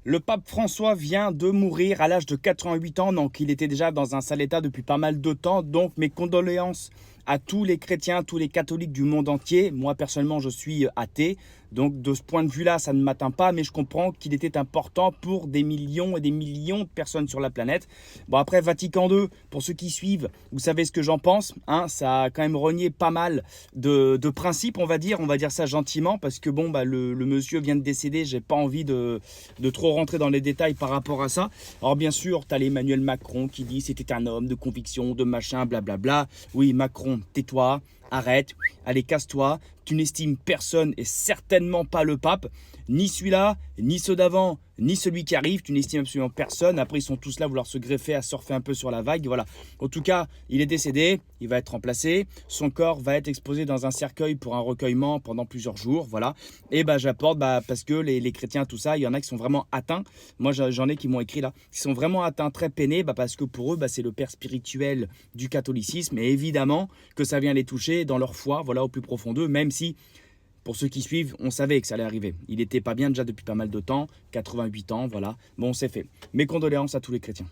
Le pape François vient de mourir à l'âge de 88 ans, donc il était déjà dans un sale état depuis pas mal de temps. Donc mes condoléances à tous les chrétiens, tous les catholiques du monde entier. Moi personnellement je suis athée, donc de ce point de vue-là ça ne m'atteint pas, mais je comprends qu'il était important pour des millions et des millions de personnes sur la planète. Bon après Vatican II, pour ceux qui suivent, vous savez ce que j'en pense, hein, ça a quand même renié pas mal de principes, on va dire ça gentiment, parce que bon le monsieur vient de décéder, j'ai pas envie de trop rentrer dans les détails par rapport à ça. Alors bien sûr, tu as l'Emmanuel Macron qui dit c'était un homme de conviction, de machin, blablabla. Oui, Macron, tais-toi, arrête, allez, casse-toi. Tu n'estimes personne et certainement pas le pape, ni celui-là, ni ceux d'avant, ni celui qui arrive. Tu n'estimes absolument personne. Après, ils sont tous là à vouloir se greffer, à surfer un peu sur la vague. Voilà. En tout cas, il est décédé, il va être remplacé. Son corps va être exposé dans un cercueil pour un recueillement pendant plusieurs jours. Voilà. Et j'apporte parce que les chrétiens, tout ça, il y en a qui sont vraiment atteints. Moi, j'en ai qui m'ont écrit là, qui sont vraiment atteints, très peinés, parce que pour eux, c'est le père spirituel du catholicisme. Et évidemment que ça vient les toucher dans leur foi, voilà, au plus profond d'eux, même si, pour ceux qui suivent, on savait que ça allait arriver. Il était pas bien déjà depuis pas mal de temps, 88 ans, voilà. Bon, c'est fait. Mes condoléances à tous les chrétiens.